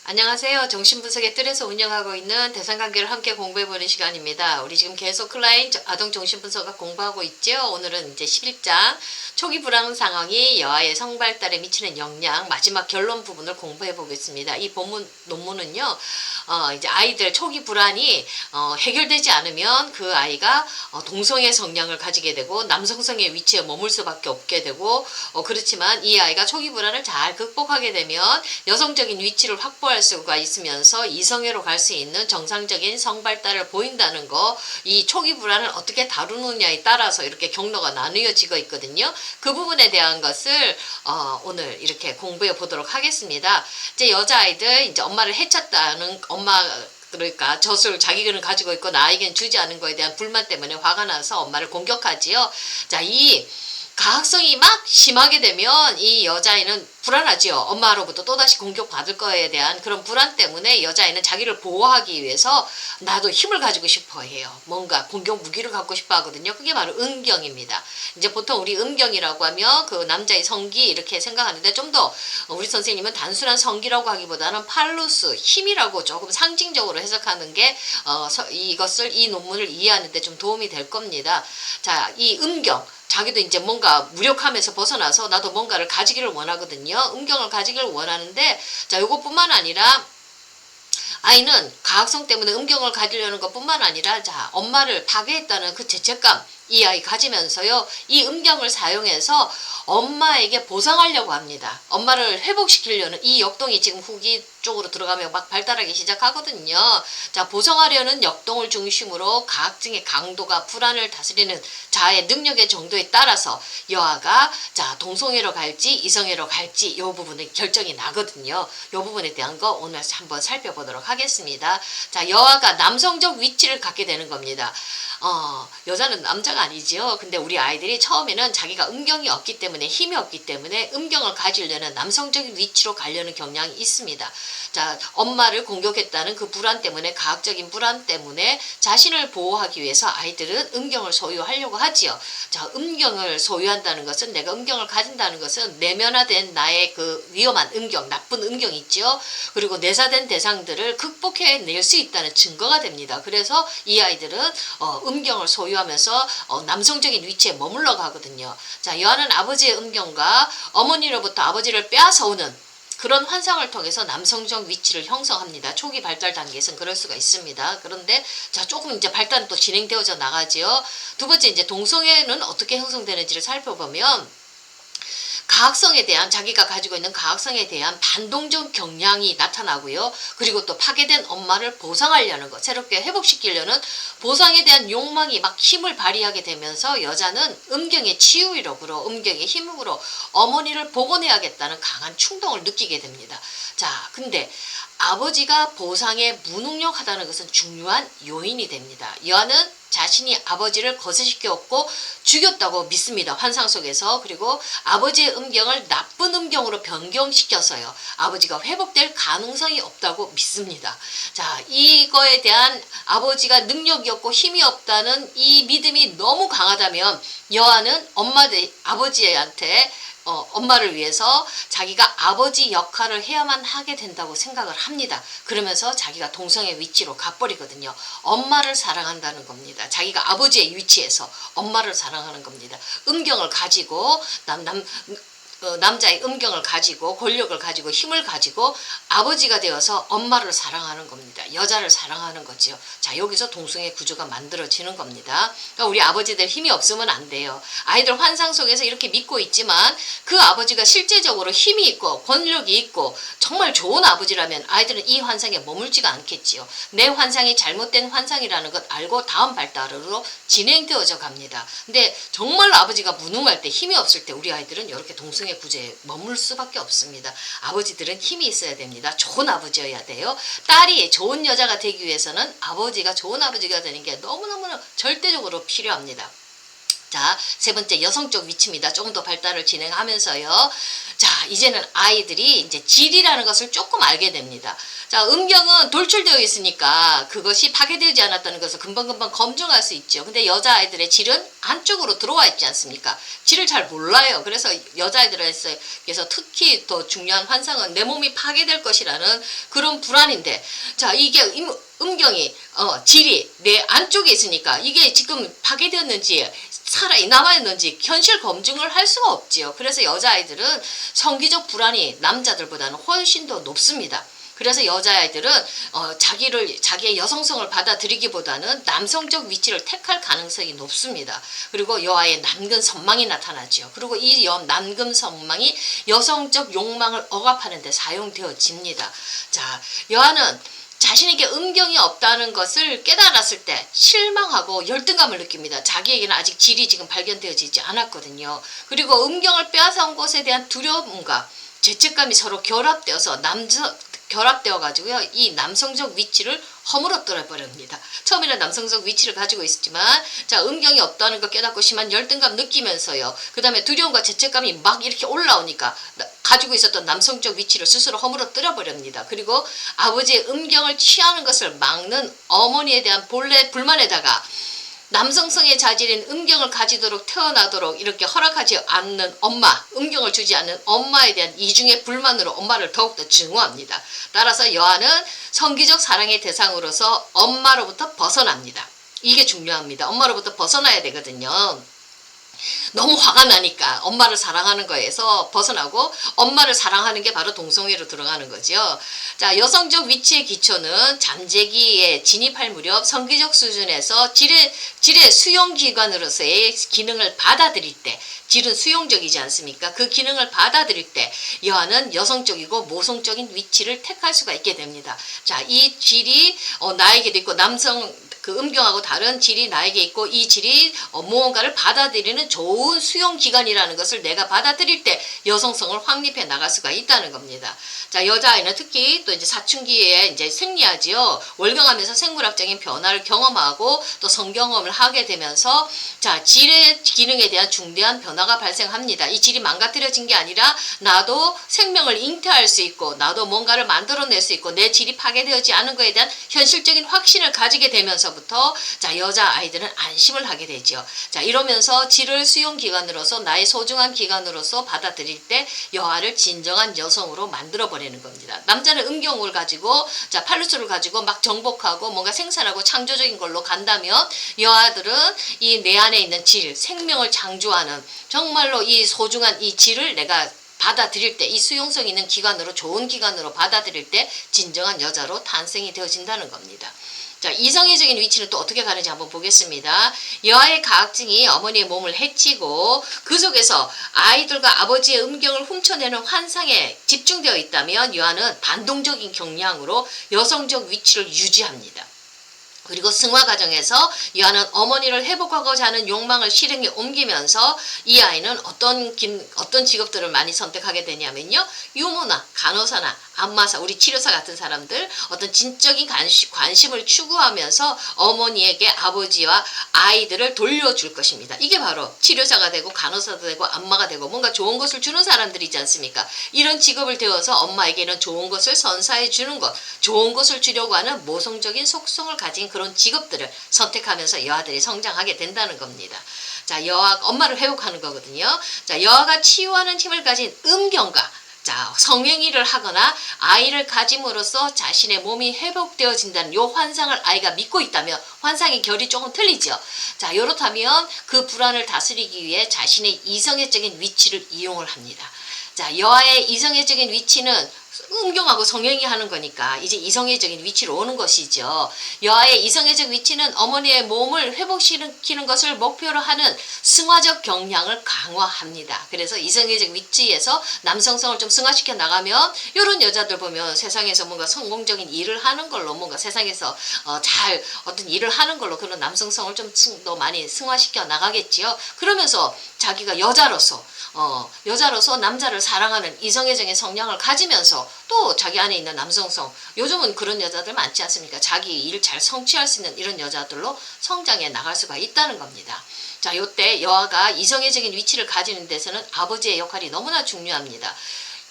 안녕하세요. 정신분석의 뜰에서 운영하고 있는 대상관계를 함께 공부해보는 시간입니다. 우리 지금 계속 클라인 아동 정신분석을 공부하고 있죠. 오늘은 이제 11장 초기 불안 상황이 여아의 성발달에 미치는 영향 마지막 결론 부분을 공부해 보겠습니다. 이 논문은요. 이제 아이들 초기 불안이 해결되지 않으면 그 아이가 동성애 성향을 가지게 되고 남성성의 위치에 머물 수밖에 없게 되고 그렇지만 이 아이가 초기 불안을 잘 극복하게 되면 여성적인 위치를 확보할 수가 있으면서 이성애로 갈 수 있는 정상적인 성발달을 보인다는 거, 이 초기 불안을 어떻게 다루느냐에 따라서 이렇게 경로가 나누어지고 있거든요. 그 부분에 대한 것을 오늘 이렇게 공부해 보도록 하겠습니다. 이제 여자아이들 이제 엄마를 해쳤다는 그러니까 젖을 자기는 가지고 있고 나에겐 주지 않은 거에 대한 불만 때문에 화가 나서 엄마를 공격하지요. 자, 이 가학성이 막 심하게 되면 이 여자아이는 불안하지요. 엄마로부터 또다시 공격받을 거에 대한 그런 불안 때문에 여자아이는 자기를 보호하기 위해서 나도 힘을 가지고 싶어 해요. 뭔가 공격 무기를 갖고 싶어 하거든요. 그게 바로 음경입니다. 이제 보통 우리 음경이라고 하면 그 남자의 성기 이렇게 생각하는데, 좀 더 우리 선생님은 단순한 성기라고 하기보다는 팔루스, 힘이라고 조금 상징적으로 해석하는 게 이 논문을 이해하는 데 좀 도움이 될 겁니다. 자, 이 음경, 자기도 이제 뭔가 무력함에서 벗어나서 나도 뭔가를 가지기를 원하거든요. 음경을 가지기를 원하는데, 자, 요것뿐만 아니라 아이는 가학성 때문에 음경을 가지려는 것뿐만 아니라, 자, 엄마를 파괴했다는 그 죄책감, 이 아이 가지면서요, 이 음경을 사용해서 엄마에게 보상하려고 합니다. 엄마를 회복시키려는 이 역동이 지금 후기 쪽으로 들어가면 막 발달하기 시작하거든요. 자, 보상하려는 역동을 중심으로 가학증의 강도가 불안을 다스리는 자아의 능력의 정도에 따라서 여아가 자 동성애로 갈지 이성애로 갈지 이 부분은 결정이 나거든요. 이 부분에 대한 거 오늘 한번 살펴보도록 하겠습니다. 자, 여아가 남성적 위치를 갖게 되는 겁니다. 여자는 남자가 아니지요. 근데 우리 아이들이 처음에는 자기가 음경이 없기 때문에, 힘이 없기 때문에 음경을 가지려는 남성적인 위치로 가려는 경향이 있습니다. 자, 엄마를 공격했다는 그 불안 때문에, 가학적인 불안 때문에 자신을 보호하기 위해서 아이들은 음경을 소유하려고 하지요. 자, 음경을 소유한다는 것은, 내가 음경을 가진다는 것은 내면화된 나의 그 위험한 음경, 나쁜 음경이 있죠. 그리고 내사된 대상들을 극복해낼 수 있다는 증거가 됩니다. 그래서 이 아이들은 음경을 소유하면서 남성적인 위치에 머물러 가거든요. 자, 여아는 아버지의 음경과 어머니로부터 아버지를 빼앗아오는 그런 환상을 통해서 남성적 위치를 형성합니다. 초기 발달 단계에서는 그럴 수가 있습니다. 그런데 자, 조금 이제 발달은 또 진행되어져 나가지요. 두 번째, 이제 동성애는 어떻게 형성되는지를 살펴보면, 가학성에 대한, 자기가 가지고 있는 가학성에 대한 반동적 경향이 나타나고요. 그리고 또 파괴된 엄마를 보상하려는 것, 새롭게 회복시키려는 보상에 대한 욕망이 막 힘을 발휘하게 되면서 여자는 음경의 치유력으로, 음경의 힘으로 어머니를 복원해야겠다는 강한 충동을 느끼게 됩니다. 자, 근데 아버지가 보상에 무능력하다는 것은 중요한 요인이 됩니다. 여아는 자신이 아버지를 거세시켰고 죽였다고 믿습니다. 환상 속에서. 그리고 아버지의 음경을 나쁜 음경으로 변경시켜서요, 아버지가 회복될 가능성이 없다고 믿습니다. 자, 이거에 대한 아버지가 능력이 없고 힘이 없다는 이 믿음이 너무 강하다면 여아는 아버지한테 엄마를 위해서 자기가 아버지 역할을 해야만 하게 된다고 생각을 합니다. 그러면서 자기가 동성애 위치로 가버리거든요. 엄마를 사랑한다는 겁니다. 자기가 아버지의 위치에서 엄마를 사랑하는 겁니다. 음경을 가지고 남자의 음경을 가지고, 권력을 가지고, 힘을 가지고 아버지가 되어서 엄마를 사랑하는 겁니다. 여자를 사랑하는 거지요. 자, 여기서 동성애 구조가 만들어지는 겁니다. 그러니까 우리 아버지들 힘이 없으면 안 돼요. 아이들 환상 속에서 이렇게 믿고 있지만 그 아버지가 실제적으로 힘이 있고 권력이 있고 정말 좋은 아버지라면 아이들은 이 환상에 머물지가 않겠지요. 내 환상이 잘못된 환상이라는 것 알고 다음 발달으로 진행되어져 갑니다. 근데 정말 아버지가 무능할 때, 힘이 없을 때 우리 아이들은 이렇게 동성애 구제에 머물 수밖에 없습니다. 아버지들은 힘이 있어야 됩니다. 좋은 아버지여야 돼요. 딸이 좋은 여자가 되기 위해서는 아버지가 좋은 아버지가 되는 게 너무너무 절대적으로 필요합니다. 자, 세 번째 여성적 위치입니다. 조금 더 발달을 진행하면서요. 자, 이제는 아이들이 이제 질이라는 것을 조금 알게 됩니다. 자, 음경은 돌출되어 있으니까 그것이 파괴되지 않았다는 것을 금방금방 검증할 수 있죠. 근데 여자아이들의 질은 안쪽으로 들어와 있지 않습니까? 질을 잘 몰라요. 그래서 여자아이들에서 특히 더 중요한 환상은 내 몸이 파괴될 것이라는 그런 불안인데, 자, 이게 음경이 질이 내 안쪽에 있으니까 이게 지금 파괴되었는지 남아있는지 현실 검증을 할 수가 없지요. 그래서 여자아이들은 성기적 불안이 남자들보다는 훨씬 더 높습니다. 그래서 여자아이들은 자기의 여성성을 받아들이기보다는 남성적 위치를 택할 가능성이 높습니다. 그리고 여아의 남근 선망이 나타나죠. 그리고 이 남근 선망이 여성적 욕망을 억압하는 데 사용되어집니다. 자, 여아는 자신에게 음경이 없다는 것을 깨달았을 때 실망하고 열등감을 느낍니다. 자기에게는 아직 질이 지금 발견되어지지 않았거든요. 그리고 음경을 빼앗아온 것에 대한 두려움과 죄책감이 서로 결합되어 가지고요. 이 남성적 위치를 허물어뜨려 버립니다. 처음에는 남성적 위치를 가지고 있었지만, 자, 음경이 없다는 걸 깨닫고 심한 열등감 느끼면서요. 그 다음에 두려움과 죄책감이 막 이렇게 올라오니까 가지고 있었던 남성적 위치를 스스로 허물어뜨려 버립니다. 그리고 아버지의 음경을 취하는 것을 막는 어머니에 대한 본래 불만에다가 남성성의 자질인 음경을 가지도록 태어나도록 이렇게 허락하지 않는 엄마, 음경을 주지 않는 엄마에 대한 이중의 불만으로 엄마를 더욱더 증오합니다. 따라서 여아는 성기적 사랑의 대상으로서 엄마로부터 벗어납니다. 이게 중요합니다. 엄마로부터 벗어나야 되거든요. 너무 화가 나니까 엄마를 사랑하는 거에서 벗어나고 엄마를 사랑하는 게 바로 동성애로 들어가는 거죠. 자, 여성적 위치의 기초는 잠재기에 진입할 무렵 성기적 수준에서 질의 수용기관으로서의 기능을 받아들일 때, 질은 수용적이지 않습니까? 그 기능을 받아들일 때 여아는 여성적이고 모성적인 위치를 택할 수가 있게 됩니다. 자, 이 질이 나에게도 있고 그 음경하고 다른 질이 나에게 있고, 이 질이 무언가를 받아들이는 좋은 수용기관이라는 것을 내가 받아들일 때 여성성을 확립해 나갈 수가 있다는 겁니다. 자, 여자아이는 특히 또 이제 사춘기에 이제 생리하지요. 월경하면서 생물학적인 변화를 경험하고 또 성경험을 하게 되면서, 자, 질의 기능에 대한 중대한 변화가 발생합니다. 이 질이 망가뜨려진 게 아니라 나도 생명을 잉태할 수 있고, 나도 뭔가를 만들어낼 수 있고, 내 질이 파괴되지 않은 것에 대한 현실적인 확신을 가지게 되면서부터, 자, 여자아이들은 안심을 하게 되죠. 자, 이러면서 질을 수용기관으로서, 나의 소중한 기관으로서 받아들일 때 여아를 진정한 여성으로 만들어버리는 겁니다. 남자는 음경을 가지고, 자, 팔루스를 가지고 막 정복하고 뭔가 생산하고 창조적인 걸로 간다면, 여아들은 이 내 안에 있는 질, 생명을 창조하는 정말로 이 소중한 이 질을 내가 받아들일 때, 이 수용성 있는 기관으로, 좋은 기관으로 받아들일 때 진정한 여자로 탄생이 되어진다는 겁니다. 자, 이성애적인 위치는 또 어떻게 가는지 한번 보겠습니다. 여아의 가학증이 어머니의 몸을 해치고 그 속에서 아이들과 아버지의 음경을 훔쳐내는 환상에 집중되어 있다면 여아는 반동적인 경향으로 여성적 위치를 유지합니다. 그리고 승화 과정에서 여아는 어머니를 회복하고자 하는 욕망을 실행에 옮기면서 이 아이는 어떤 직업들을 많이 선택하게 되냐면요. 유모나 간호사나 안마사, 우리 치료사 같은 사람들, 어떤 진적인 관심을 추구하면서 어머니에게 아버지와 아이들을 돌려줄 것입니다. 이게 바로 치료사가 되고 간호사도 되고 안마가 되고 뭔가 좋은 것을 주는 사람들이지 않습니까? 이런 직업을 되어서 엄마에게는 좋은 것을 선사해 주는 것, 좋은 것을 주려고 하는 모성적인 속성을 가진 그런 직업들을 선택하면서 여아들이 성장하게 된다는 겁니다. 자, 엄마를 회복하는 거거든요. 자, 여아가 치유하는 힘을 가진 음경과, 자, 성행위를 하거나 아이를 가짐으로써 자신의 몸이 회복되어진다는 요 환상을 아이가 믿고 있다면, 환상의 결이 조금 틀리죠. 자, 이렇다면 그 불안을 다스리기 위해 자신의 이성애적인 위치를 이용을 합니다. 자, 여아의 이성애적인 위치는 음경하고 성행위 하는 거니까 이제 이성애적인 위치로 오는 것이죠. 여아의 이성애적 위치는 어머니의 몸을 회복시키는 것을 목표로 하는 승화적 경향을 강화합니다. 그래서 이성애적 위치에서 남성성을 좀 승화시켜 나가면, 이런 여자들 보면 세상에서 뭔가 성공적인 일을 하는 걸로, 뭔가 세상에서 잘 어떤 일을 하는 걸로 그런 남성성을 좀 더 많이 승화시켜 나가겠지요. 그러면서 자기가 여자로서 남자를 사랑하는 이성애적인 성향을 가지면서 또 자기 안에 있는 남성성, 요즘은 그런 여자들 많지 않습니까? 자기 일 잘 성취할 수 있는 이런 여자들로 성장해 나갈 수가 있다는 겁니다. 자, 요때 여아가 이성애적인 위치를 가지는 데서는 아버지의 역할이 너무나 중요합니다.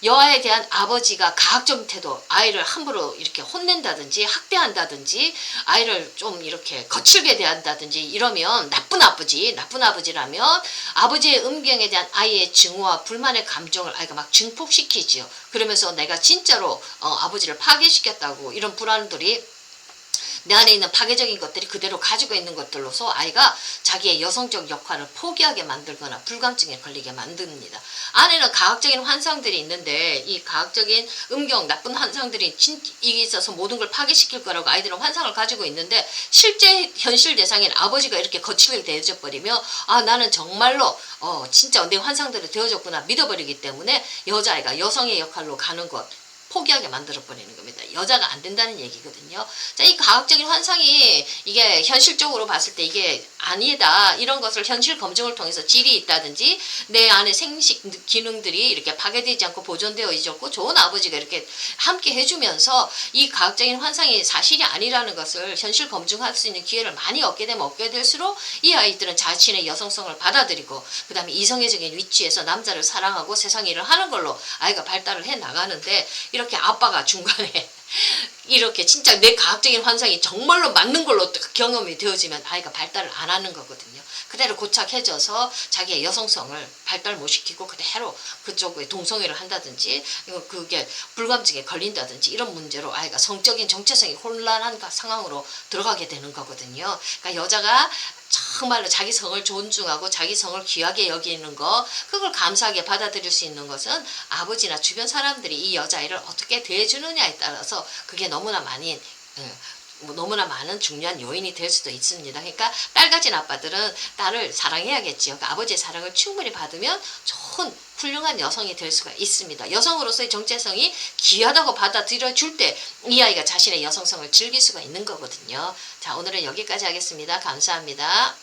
여아에 대한 아버지가 가학적인 태도, 아이를 함부로 이렇게 혼낸다든지 학대한다든지 아이를 좀 이렇게 거칠게 대한다든지 이러면 나쁜 아버지라면 아버지의 음경에 대한 아이의 증오와 불만의 감정을 아이가 막 증폭시키지요. 그러면서 내가 진짜로 아버지를 파괴시켰다고 이런 불안들이 내 안에 있는 파괴적인 것들이 그대로 가지고 있는 것들로서 아이가 자기의 여성적 역할을 포기하게 만들거나 불감증에 걸리게 만듭니다. 안에는 가학적인 환상들이 있는데 이 가학적인 음경, 나쁜 환상들이 이게 있어서 모든 걸 파괴시킬 거라고 아이들은 환상을 가지고 있는데 실제 현실 대상인 아버지가 이렇게 거칠게 되어져 버리면 아 나는 정말로 진짜 내 환상대로 되어졌구나 믿어버리기 때문에 여자아이가 여성의 역할로 가는 것 포기하게 만들어버리는 겁니다. 여자가 안 된다는 얘기거든요. 자, 이 과학적인 환상이 이게 현실적으로 봤을 때 이게 아니다. 이런 것을 현실 검증을 통해서 질이 있다든지 내 안에 생식 기능들이 이렇게 파괴되지 않고 보존되어 있었고 좋은 아버지가 이렇게 함께 해주면서 이 과학적인 환상이 사실이 아니라는 것을 현실 검증할 수 있는 기회를 많이 얻게 되면 얻게 될수록 이 아이들은 자신의 여성성을 받아들이고 그 다음에 이성애적인 위치에서 남자를 사랑하고 세상 일을 하는 걸로 아이가 발달을 해 나가는데 이렇게 아빠가 중간에 이렇게 진짜 내 과학적인 환상이 정말로 맞는 걸로 경험이 되어지면 아이가 발달을 안 하는 거거든요. 그대로 고착해져서 자기의 여성성을 발달 못 시키고 그대로 그쪽에 동성애를 한다든지 그게 불감증에 걸린다든지 이런 문제로 아이가 성적인 정체성이 혼란한 상황으로 들어가게 되는 거거든요. 그러니까 여자가 정말로 자기 성을 존중하고 자기 성을 귀하게 여기는 거 그걸 감사하게 받아들일 수 있는 것은 아버지나 주변 사람들이 이 여자아이를 어떻게 대해주느냐에 따라서 그게 너무나 너무나 많은 중요한 요인이 될 수도 있습니다. 그러니까 딸 가진 아빠들은 딸을 사랑해야겠지요. 그러니까 아버지의 사랑을 충분히 받으면 좋은 훌륭한 여성이 될 수가 있습니다. 여성으로서의 정체성이 귀하다고 받아들여줄 때 이 아이가 자신의 여성성을 즐길 수가 있는 거거든요. 자, 오늘은 여기까지 하겠습니다. 감사합니다.